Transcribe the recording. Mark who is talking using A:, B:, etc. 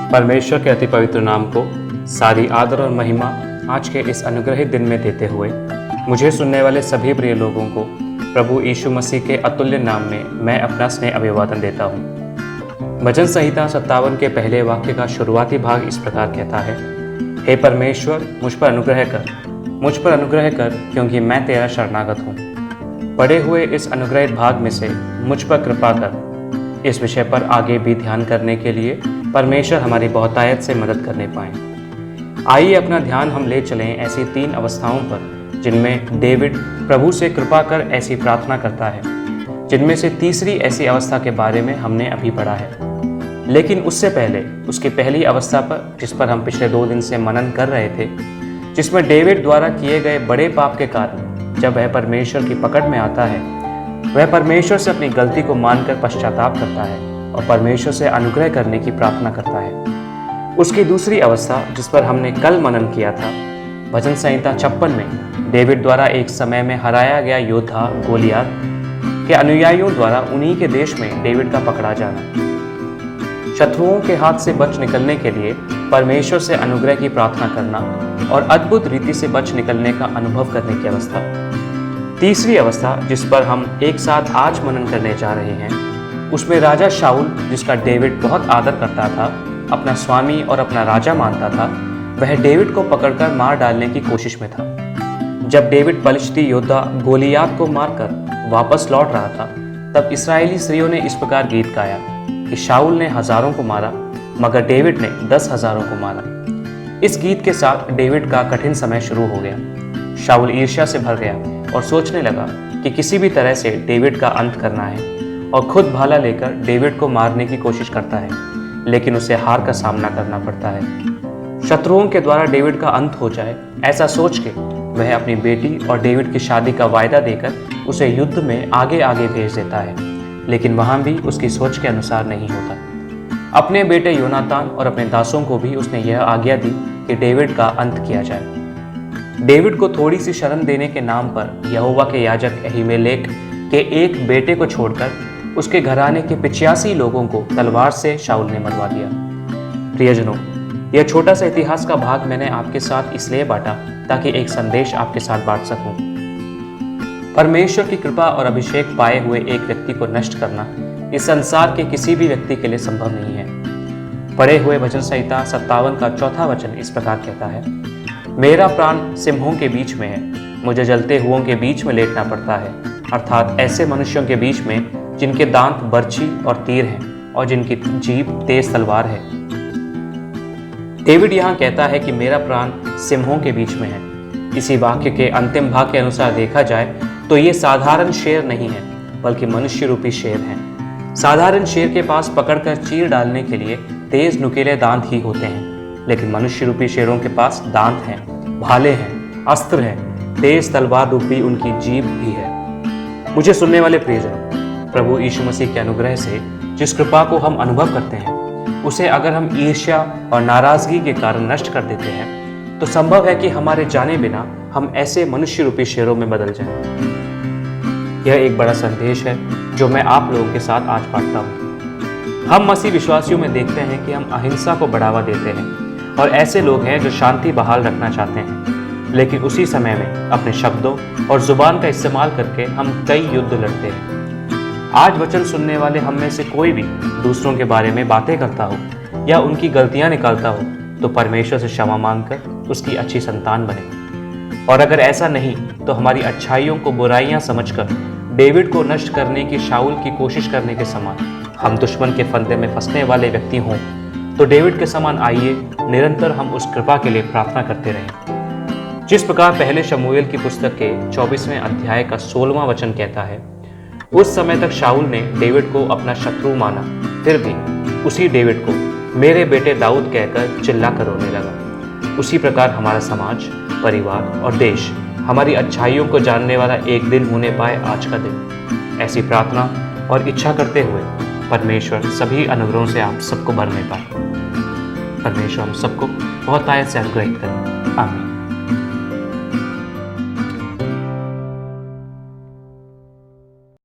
A: परमेश्वर के अति पवित्र नाम को सारी आदर और महिमा आज के इस अनुग्रहित दिन में देते हुए मुझे सुनने वाले सभी प्रिय लोगों को प्रभु यीशु मसीह के अतुल्य नाम में मैं अपना स्नेह अभिवादन देता हूँ। भजन संहिता 57 के पहले वाक्य का शुरुआती भाग इस प्रकार कहता है, हे परमेश्वर मुझ पर अनुग्रह कर क्योंकि मैं तेरा शरणागत हूँ। पढ़े हुए इस अनुग्रहित भाग में से मुझ पर कृपा कर, इस विषय पर आगे भी ध्यान करने के लिए परमेश्वर हमारी बहुतायत से मदद करने पाएं। आइए अपना ध्यान हम ले चलें ऐसी 3 अवस्थाओं पर जिनमें डेविड प्रभु से कृपा कर ऐसी प्रार्थना करता है, जिनमें से तीसरी ऐसी अवस्था के बारे में हमने अभी पढ़ा है। लेकिन उससे पहले उसकी पहली अवस्था पर, जिस पर हम पिछले 2 दिन से मनन कर रहे थे, जिसमें डेविड द्वारा किए गए बड़े पाप के कारण जब वह परमेश्वर की पकड़ में आता है, वह परमेश्वर से अपनी गलती को मानकर पश्चाताप करता है और परमेश्वर से अनुग्रह करने की प्रार्थना करता है। उसकी दूसरी अवस्था, जिस पर हमने कल मनन किया था, भजन संहिता 56 में डेविड द्वारा एक समय में हराया गया योद्धा गोलियत के अनुयायियों द्वारा उन्हीं के देश में डेविड का पकड़ा जाना, शत्रुओं के हाथ से बच निकलने के लिए परमेश्वर से अनुग्रह की प्रार्थना करना और अद्भुत रीति से बच निकलने का अनुभव करने की अवस्था। तीसरी अवस्था, जिस पर हम एक साथ आज मनन करने जा रहे हैं, उसमें राजा शाऊल, जिसका डेविड बहुत आदर करता था, अपना स्वामी और अपना राजा मानता था, वह डेविड को पकड़कर मार डालने की कोशिश में था। जब डेविड पलिश्ती योद्धा गोलियत को मारकर वापस लौट रहा था, तब इस्राएली स्त्रियों ने इस प्रकार गीत गाया कि शाऊल ने हजारों को मारा मगर डेविड ने 10,000 को मारा। इस गीत के साथ डेविड का कठिन समय शुरू हो गया। शाऊल ईर्ष्या से भर गया और सोचने लगा कि किसी भी तरह से डेविड का अंत करना है और खुद भाला लेकर डेविड को मारने की कोशिश करता है, लेकिन उसे हार का सामना करना पड़ता है। शत्रुओं के द्वारा डेविड का अंत हो जाए, ऐसा सोच के वह अपनी बेटी और डेविड की शादी का वायदा देकर उसे युद्ध में आगे आगे भेज देता है, लेकिन वहां भी उसकी सोच के अनुसार नहीं होता। अपने बेटे योनातान और अपने दासों को भी उसने यह आज्ञा दी कि डेविड का अंत किया जाए। डेविड को थोड़ी सी शरण देने के नाम पर यहोवा के याजक अहीमेलेक के एक बेटे को छोड़कर उसके घराने के 85 लोगों को तलवार से शाऊल ने मरवा दिया। प्रियजनों, यह छोटा सा इतिहास का भाग मैंने आपके साथ इसलिए बांटा ताकि एक संदेश आपके साथ बांट सकूं। परमेश्वर की कृपा और अभिषेक पाए हुए एक व्यक्ति को नष्ट करना इस संसार के किसी भी व्यक्ति के लिए संभव नहीं है। पढ़े हुए भजन संहिता 57 का 4था वचन इस प्रकार कहता है, मेरा प्राण सिंहों के बीच में है, मुझे जलते हुओं के बीच में लेटना पड़ता है, अर्थात ऐसे मनुष्यों के बीच में जिनके दांत बर्छी और तीर हैं और जिनकी जीभ तेज तलवार है। डेविड यहाँ कहता है कि मेरा प्राण सिंहों के बीच में है। इसी वाक्य के अंतिम भाग के अनुसार देखा जाए तो ये साधारण शेर नहीं है, बल्कि मनुष्य रूपी शेर है। साधारण शेर के पास पकड़कर चीर डालने के लिए तेज नुकीले दांत ही होते हैं, लेकिन मनुष्य रूपी शेरों के पास दांत हैं, भाले हैं, अस्त्र हैं, तेज तलवार रूपी उनकी जीभ भी है। मुझे सुनने वाले प्रियजनों, प्रभु यीशु मसीह के अनुग्रह से जिस कृपा को हम अनुभव करते हैं, उसे अगर हम ईर्ष्या और नाराजगी के कारण नष्ट कर देते हैं, तो संभव है कि हमारे जाने बिना हम ऐसे मनुष्य रूपी शेरों में बदल जाएं। यह एक बड़ा संदेश है जो मैं आप लोगों के साथ आज बांटता हूँ। हम मसीह विश्वासियों में देखते हैं कि हम अहिंसा को बढ़ावा देते हैं और ऐसे लोग हैं जो शांति बहाल रखना चाहते हैं, लेकिन उसी समय में अपने शब्दों और जुबान का इस्तेमाल करके हम कई युद्ध लड़ते हैं। आज वचन सुनने वाले हम में से कोई भी दूसरों के बारे में बातें करता हो या उनकी गलतियां निकालता हो, तो परमेश्वर से क्षमा मांगकर उसकी अच्छी संतान बने। और अगर ऐसा नहीं तो हमारी अच्छाइयों को बुराइयां समझकर डेविड को नष्ट करने की शाऊल की कोशिश करने के समान हम दुश्मन के फंदे में फंसने वाले व्यक्ति हों, तो डेविड के समान आइए निरंतर हम उस कृपा के लिए प्रार्थना करते रहें। जिस प्रकार पहले शमूएल की पुस्तक के 24वें अध्याय का 16वां वचन कहता है, उस समय तक शाऊल ने डेविड को अपना शत्रु माना, फिर भी उसी डेविड को मेरे बेटे दाऊद कहकर चिल्ला कर रोने लगा। उसी प्रकार हमारा समाज, परिवार और देश हमारी अच्छाइयों को जानने वाला एक दिन होने पाए आज का दिन। ऐसी प्रार्थना और इच्छा करते हुए परमेश्वर सभी अनुग्रहों से आप सबको भरने पाए। परमेश्वर हम सबको बहुत आयत से अनुग्रहित करें। आमीन।